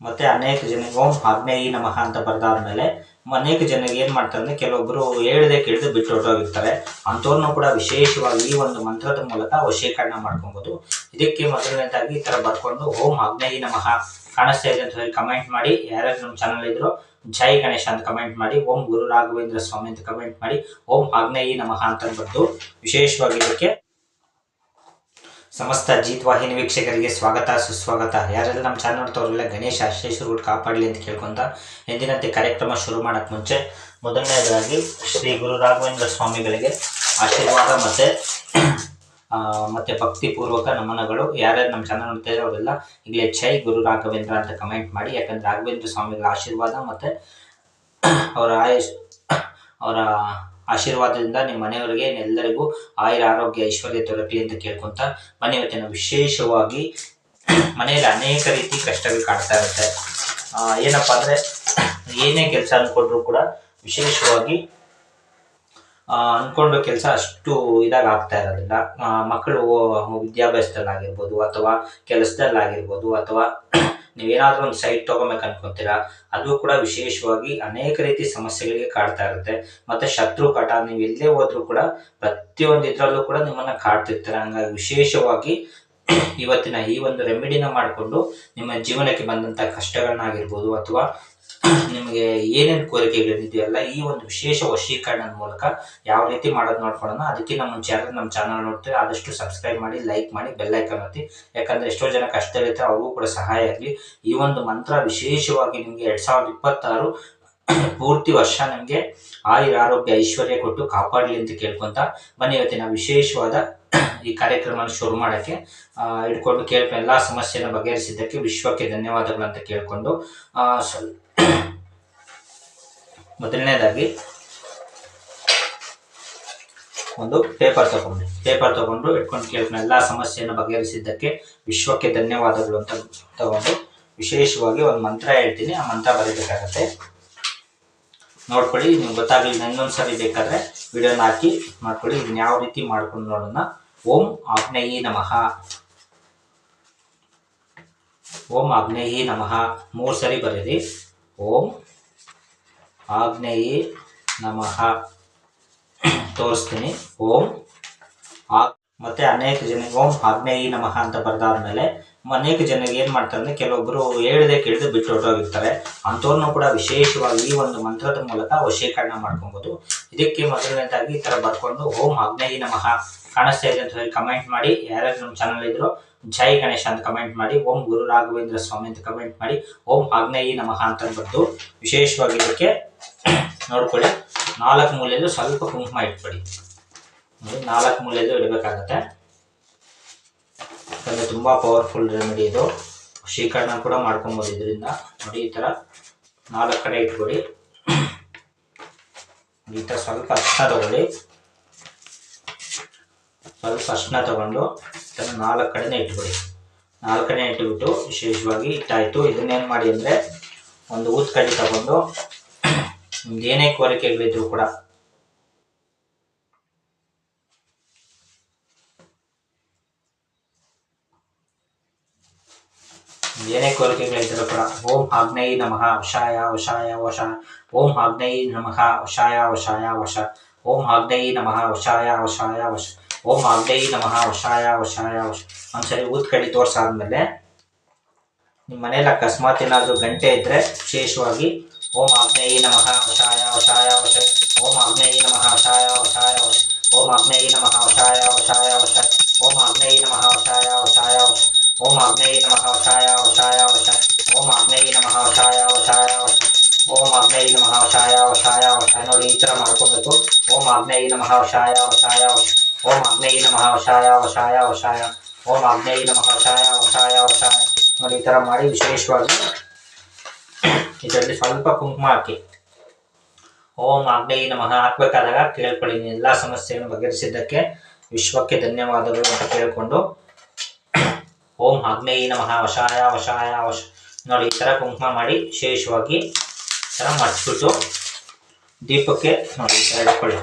ಮತ್ತೆ ಅನೇಕ ಜನಕ್ಕೆ ಓಂ ಆಗ್ನೇಯಿ ನಮಃ ಅಂತ ಬರೆದಾದ್ಮೇಲೆ ಅನೇಕ ಜನರಿಗೆ ಏನು ಮಾಡ್ತಾರೆ ಅಂದರೆ ಕೆಲವೊಬ್ಬರು ಹೇಳ್ದೆ ಕೇಳದೆ ಬಿಟ್ಟು ಹೊರಟೋಗಿರ್ತಾರೆ. ಅಂಥವ್ರನ್ನೂ ಕೂಡ ವಿಶೇಷವಾಗಿ ಈ ಒಂದು ಮಂತ್ರದ ಮೂಲಕ ವಶೀಕರಣ ಮಾಡ್ಕೊಬೋದು. ಇದಕ್ಕೆ ಮೊದಲನೇದಾಗಿ ಈ ಥರ ಬರ್ಕೊಂಡು ಓಂ ಆಗ್ನೇಯಿ ನಮಃ ಕಾಣಿಸ್ತಾ ಇದೆ ಅಂತ ಹೇಳಿ ಕಮೆಂಟ್ ಮಾಡಿ. ಯಾರ್ಯಾರು ನಮ್ಮ ಚಾನಲ್ ಇದ್ರು ಜೈ ಗಣೇಶ ಅಂತ ಕಮೆಂಟ್ ಮಾಡಿ, ಓಂ ಗುರು ರಾಘವೇಂದ್ರ ಸ್ವಾಮಿ ಅಂತ ಕಮೆಂಟ್ ಮಾಡಿ, ಓಂ ಆಗ್ನೇಯಿ ನಮಃ ಅಂತ ಬರ್ದು ವಿಶೇಷವಾಗಿ ಇದಕ್ಕೆ ಸಮಸ್ತ ಜೀತ್ ವಾಹಿನಿ ವೀಕ್ಷಕರಿಗೆ ಸ್ವಾಗತ ಸುಸ್ವಾಗತ. ಯಾರೆಲ್ಲ ನಮ್ಮ ಚಾನಲ್ ನೋಡ್ತವ್ರಲ್ಲ ಗಣೇಶ ಆಶ್ರಯಿಸರು ಕಾಪಾಡಲಿ ಅಂತ ಕೇಳ್ಕೊಂತ ಎಂದಿನಂತೆ ಕಾರ್ಯಕ್ರಮ ಶುರು ಮಾಡೋಕ್ಕೆ ಮುಂಚೆ ಮೊದಲನೇದಾಗಿ ಶ್ರೀ ಗುರು ರಾಘವೇಂದ್ರ ಸ್ವಾಮಿಗಳಿಗೆ ಆಶೀರ್ವಾದ ಮತ್ತೆ ಭಕ್ತಿಪೂರ್ವಕ ನಮನಗಳು. ಯಾರ್ಯಾರು ನಮ್ಮ ಚಾನಲ್ ನೋಡ್ತಾ ಇದ್ದಾರೆ ಅವರೆಲ್ಲ ಈಗಲೇ ಜೈ ಗುರು ರಾಘವೇಂದ್ರ ಅಂತ ಕಮೆಂಟ್ ಮಾಡಿ. ಯಾಕಂದರೆ ರಾಘವೇಂದ್ರ ಸ್ವಾಮಿಗಳ ಆಶೀರ್ವಾದ ಮತ್ತು ಅವರ ಆಶೀರ್ವಾದದಿಂದ ನಿಮ್ಮ ಮನೆಯವರಿಗೆ ಎಲ್ಲರಿಗೂ ಆಯುರ ಆರೋಗ್ಯ ಐಶ್ವರ್ಯ ದೊರಕಲಿ ಅಂತ ಕೇಳ್ಕೊಂತ ಬನ್ನಿ. ಇವತ್ತಿನ ವಿಶೇಷವಾಗಿ ಮನೆಯಲ್ಲಿ ಅನೇಕ ರೀತಿ ಕಷ್ಟಗಳು ಕಾಡ್ತಾ ಇರುತ್ತೆ. ಏನಪ್ಪ ಅಂದರೆ ಏನೇ ಕೆಲಸ ಅಂದ್ಕೊಂಡ್ರೂ ಕೂಡ ವಿಶೇಷವಾಗಿ ಅಂದ್ಕೊಂಡು ಕೆಲಸ ಅಷ್ಟು ಇದಾಗಿ ಆಗ್ತಾ ಇರೋದಿಲ್ಲ. ಮಕ್ಕಳು ವಿದ್ಯಾಭ್ಯಾಸದಲ್ಲಾಗಿರ್ಬೋದು ಅಥವಾ ಕೆಲಸದಲ್ಲಾಗಿರ್ಬೋದು ಅಥವಾ ನೀವೇನಾದರೂ ಒಂದು ಸೈಟ್ ತೊಗೊಬೇಕು ಅನ್ಕೊತೀರಾ, ಅದು ಕೂಡ ವಿಶೇಷವಾಗಿ ಅನೇಕ ರೀತಿ ಸಮಸ್ಯೆಗಳಿಗೆ ಕಾಡ್ತಾ ಇರುತ್ತೆ. ಮತ್ತು ಶತ್ರು ಕಾಟ, ನೀವು ಎಲ್ಲೇ ಹೋದ್ರೂ ಕೂಡ ಪ್ರತಿಯೊಂದು ಇದರಲ್ಲೂ ಕೂಡ ನಿಮ್ಮನ್ನು ಕಾಡ್ತಿರ್ತಾರೆ. ಹಂಗಾಗಿ ವಿಶೇಷವಾಗಿ ಇವತ್ತಿನ ಈ ಒಂದು ರೆಮಿಡಿನ ಮಾಡಿಕೊಂಡು ನಿಮ್ಮ ಜೀವನಕ್ಕೆ ಬಂದಂಥ ಕಷ್ಟಗಳನ್ನಾಗಿರ್ಬೋದು ಅಥವಾ ನಿಮಗೆ ಏನೇನು ಕೋರಿಕೆಗಳಿದೆಯಲ್ಲ ಈ ಒಂದು ವಿಶೇಷ ವಶೀಕರಣದ ಮೂಲಕ ಯಾವ ರೀತಿ ಮಾಡೋದು ನೋಡ್ಕೊಳ್ಳೋಣ. ಅದಕ್ಕಿಂತ ಮುಂಚೆ ಯಾರು ನಮ್ಮ ಚಾನಲ್ ನೋಡ್ತೀವಿ ಆದಷ್ಟು ಸಬ್ಸ್ಕ್ರೈಬ್ ಮಾಡಿ, ಲೈಕ್ ಮಾಡಿ, ಬೆಲ್ಲೈಕನ್ ಒತ್ತಿ. ಯಾಕಂದರೆ ಎಷ್ಟೋ ಜನ ಕಷ್ಟದಲ್ಲಿರ್ತಾರೆ, ಅವ್ರಿಗೂ ಕೂಡ ಸಹಾಯ ಆಗಲಿ. ಈ ಒಂದು ಮಂತ್ರ ವಿಶೇಷವಾಗಿ ನಿಮಗೆ 2026 ಪೂರ್ತಿ ವರ್ಷ ನಿಮಗೆ ಆಯುರ ಆರೋಗ್ಯ ಐಶ್ವರ್ಯ ಕೊಟ್ಟು ಕಾಪಾಡಲಿ ಅಂತ ಕೇಳ್ಕೊಂತ ಬನ್ನಿ. ಇವತ್ತಿನ ವಿಶೇಷವಾದ ಈ ಕಾರ್ಯಕ್ರಮ ಶುರು ಮಾಡೋಕ್ಕೆ ಹಿಡ್ಕೊಂಡು ಕೇಳ್ಕೊಂಡು ಎಲ್ಲ ಸಮಸ್ಯೆಯನ್ನು ಬಗೆಹರಿಸಿದ್ದಕ್ಕೆ ವಿಶ್ವಕ್ಕೆ ಧನ್ಯವಾದಗಳು ಅಂತ ಕೇಳಿಕೊಂಡು ಮೊದಲನೇದಾಗಿ ಒಂದು ಪೇಪರ್ ತಗೊಂಡು ಇಟ್ಕೊಂಡು ಕೇಳ್ಕೊಂಡು ಎಲ್ಲ ಸಮಸ್ಯೆಯನ್ನು ಬಗೆಹರಿಸಿದ್ದಕ್ಕೆ ವಿಶ್ವಕ್ಕೆ ಧನ್ಯವಾದಗಳು ಅಂತ ತಗೊಂಡು ವಿಶೇಷವಾಗಿ ಒಂದು ಮಂತ್ರ ಹೇಳ್ತೀನಿ. ಆ ಮಂತ್ರ ಬರೀಬೇಕಾಗತ್ತೆ, ನೋಡ್ಕೊಳ್ಳಿ. ನಿಮ್ಗೆ ಗೊತ್ತಾಗಲಿ ಇನ್ನೊಂದು ಸರಿ ಬೇಕಾದರೆ ವಿಡಿಯೋನ ಹಾಕಿ ಮಾಡ್ಕೊಳ್ಳಿ. ಇದನ್ನ ಯಾವ ರೀತಿ ಮಾಡ್ಕೊಂಡು ನೋಡೋಣ. ಓಂ ಆಗ್ನೇಯಿ ನಮಃ, ಓಂ ಆಗ್ನೇಯಿ ನಮಃ 3 ಸರಿ ಬರೀರಿ. ಓಂ ಆಗ್ನೇಯಿ ನಮಃ ತೋರಿಸ್ತೀನಿ. ಮತ್ತೆ ಅನೇಕ ಜನಕ್ಕೆ ಓಂ ಆಗ್ನೇಯಿ ನಮಃ ಅಂತ ಬರೆದಾದ್ಮೇಲೆ ಅನೇಕ ಜನರಿಗೆ ಏನು ಮಾಡ್ತಾರೆ ಅಂದರೆ ಕೆಲವೊಬ್ಬರು ಹೇಳ್ದೆ ಕೇಳದೆ ಬಿಟ್ಟು ಹೊರಟೋಗಿರ್ತಾರೆ. ಅಂಥವ್ರನ್ನೂ ಕೂಡ ವಿಶೇಷವಾಗಿ ಈ ಒಂದು ಮಂತ್ರದ ಮೂಲಕ ವಶೀಕರಣ ಮಾಡ್ಕೊಬೋದು. ಇದಕ್ಕೆ ಮೊದಲನೇದಾಗಿ ಈ ಥರ ಬರ್ಕೊಂಡು ಓಂ ಆಗ್ನೇಯಿ ನಮಃ ಕಾಣಿಸ್ತಾ ಇದೆ ಅಂತ ಹೇಳಿ ಕಮೆಂಟ್ ಮಾಡಿ. ಯಾರ್ಯಾರು ನಮ್ಮ ಚಾನಲ್ ಇದ್ರು ಜೈ ಗಣೇಶ ಅಂತ ಕಮೆಂಟ್ ಮಾಡಿ, ಓಂ ಗುರು ರಾಘವೇಂದ್ರ ಸ್ವಾಮಿ ಅಂತ ಕಮೆಂಟ್ ಮಾಡಿ, ಓಂ ಆಗ್ನೇಯಿ ನಮಃ ಅಂತ ಬರ್ದು ವಿಶೇಷವಾಗಿ ಇದಕ್ಕೆ ನೋಡ್ಕೊಳ್ಳಿ. 4 ಮೂಲೆಯಲ್ಲೂ ಸ್ವಲ್ಪ ಕುಂಕುಮ ಇಟ್ಬಿಡಿ. ನೋಡಿ 4 ಮೂಲೆಯಲ್ಲೂ ಇಡಬೇಕಾಗತ್ತೆ. ಯಾಕಂದರೆ ತುಂಬ ಪವರ್ಫುಲ್ ರೆಮಿಡಿ ಇದು. ವಶೀಕರಣ ಕೂಡ ಮಾಡ್ಕೊಬೋದು ಇದರಿಂದ. ನೋಡಿ ಈ ಥರ 4 ಕಡೆ ಇಟ್ಬಿಡಿ. ಈ ಥರ ಸ್ವಲ್ಪ ಅರ್ಶಿನ ತಗೊಳ್ಳಿ. ಸ್ವಲ್ಪ ಅರ್ಶಿನ ತಗೊಂಡು ಇದನ್ನು 4 ಕಡೆನೇ ಇಟ್ಬಿಡಿ. 4 ಕಡೆ ಇಟ್ಟುಬಿಟ್ಟು ವಿಶೇಷವಾಗಿ ಇಟ್ಟಾಯಿತು. ಇದನ್ನೇನು ಮಾಡಿ ಅಂದರೆ ಒಂದು ಊತ್ ಕಡ್ಡಿ ತಗೊಂಡು ನಿಮ್ದು ಏನೇ ಕೋರಿಕೆಗಳಿದ್ರು ಕೂಡ ಓಂ ಆಗ್ನೇಯಿ ನಮಃ ವಶಾಯ ವಶಾಯ ವಶ, ಓಂ ಆಗ್ನೇಯಿ ನಮಃ ವಶಾಯ ವಶಾಯ ವಶ, ಓಂ ಆಗ್ನೇಯಿ ನಮಃ ವಶಾಯ ವಶಾಯ ವಶ, ಓಂ ಆಗ್ನೇಯಿ ನಮಃ ವಶಾಯ ವಶಾಯ ವಶ. ಒಂದ್ಸರಿ ಊತ್ ಕಡ್ಡಿ ತೋರಿಸಾದ್ಮೇಲೆ ನಿಮ್ಮ ಮನೇಲಿ ಅಕಸ್ಮಾತ್ ಏನಾದರೂ ಗಂಟೆ ಇದ್ದರೆ ವಿಶೇಷವಾಗಿ ಓಂ ಆಗ್ನೇಯಿ ನಮಃ ವಶಾಯ ವಶಾಯ ವಶ, ಓಂ ಆಗ್ನೇಯಿ ನಮಃ ವಶಾಯ ವಶಾಯ ವಶ, ಓಂ ಆಗ್ನೇಯಿ ನಮಃ ವಶಾಯ ವಶಾಯ ವಶ, ಓಂ ಆಗ್ನೇಯಿ ನಮಃ ವಶಾಯ ವಶಾಯ ವಶ, ಓಂ ಆಗ್ನೇಯಿ ನಮಃ ವಶಾಯ ವಶಾಯ ವಶ, ಓಂ ಆಗ್ನೇಯಿ ನಮಃ ವಶಾಯ ವಶಾಯ ವಶ, ಓಂ ಆಗ್ನೇಯಿ ನಮಃ ವಶಾಯ ವಶಾಯ ವಶ. ನೋಡಿ ಈ ಥರ ಮಾಡ್ಕೋಬೇಕು. ಓಂ ಆಗ್ನೇಯಿ ನಮಃ ವಶಾಯ ವಶಾಯ ವಶ, ಓಂ ಆಗ್ನೇಯಿ ನಮಃ ವಶಾಯ ವಶಾಯ ವಶಾಯ, ಓಂ ಆಗ್ನೇಯಿ ನಮಃ ವಶಾಯ ವಶಾಯ ವಶಾಯ. ನೋಡಿ ಈ ಥರ ಮಾಡಿ ವಿಶೇಷವಾಗಿ ಇದರಲ್ಲಿ ಸ್ವಲ್ಪ ಕುಂಕುಮ ಹಾಕಿ ಓಂ ಆಗ್ನೇಯಿ ನಮಃ ಹಾಕ್ಬೇಕಾದಾಗ ಕೇಳ್ಕೊಳ್ಳಿ. ಎಲ್ಲ ಸಮಸ್ಯೆಯನ್ನು ಬಗೆಹರಿಸಿದ್ದಕ್ಕೆ ವಿಶ್ವಕ್ಕೆ ಧನ್ಯವಾದಗಳು ಅಂತ ಕೇಳಿಕೊಂಡು ಓಂ ಆಗ್ನೇಯಿ ನಮಃ ವಶಾಯ ವಶಾಯ ವಶ. ನೋಡಿ ಈ ಥರ ಕುಂಕುಮ ಮಾಡಿ ವಿಶೇಷವಾಗಿ ಈ ಥರ ಮಡಿಸ್ಬಿಟ್ಟು ದೀಪಕ್ಕೆ ನೋಡಿ ಈ ಥರ ಇಟ್ಕೊಳ್ಳಿ.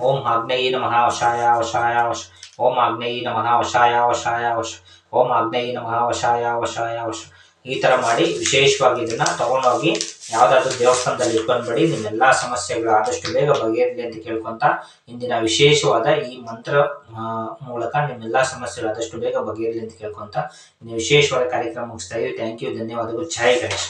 ಓಂ ಆಗ್ನೇಯಿ ನಮಃ ವಶಾಯ ವಶಾಯ ವಶ, ಓಂ ಆಗ್ನೇಯಿ ನಮಃ ವಶಾಯ ವಶಾಯ ವಶ, ಓಂ ಆಗ್ನೇಯ ನಮಃ ವಶಾಯ ವಶಾಯ ವಶ. ಈ ತರ ಮಾಡಿ ವಿಶೇಷವಾಗಿ ಇದನ್ನ ತಗೊಂಡೋಗಿ ಯಾವ್ದಾದ್ರು ದೇವಸ್ಥಾನದಲ್ಲಿ ಇಟ್ಕೊಂಡ್ಬಿಡಿ. ನಿಮ್ಮೆಲ್ಲಾ ಸಮಸ್ಯೆಗಳು ಆದಷ್ಟು ಬೇಗ ಬಗೆಹರಲಿ ಅಂತ ಕೇಳ್ಕೊಂತ ಇಂದಿನ ವಿಶೇಷವಾದ ಈ ಮಂತ್ರ ಮೂಲಕ ನಿಮ್ಮೆಲ್ಲಾ ಸಮಸ್ಯೆಗಳು ಆದಷ್ಟು ಬೇಗ ಬಗೆಹರಲಿ ಅಂತ ಕೇಳ್ಕೊಂತ ವಿಶೇಷವಾದ ಕಾರ್ಯಕ್ರಮ ಮುಗಿಸ್ತಾ ಇದ್ದೀವಿ. ಥ್ಯಾಂಕ್ ಯು, ಧನ್ಯವಾದಗಳು. ಜೈ ಗಣೇಶ್.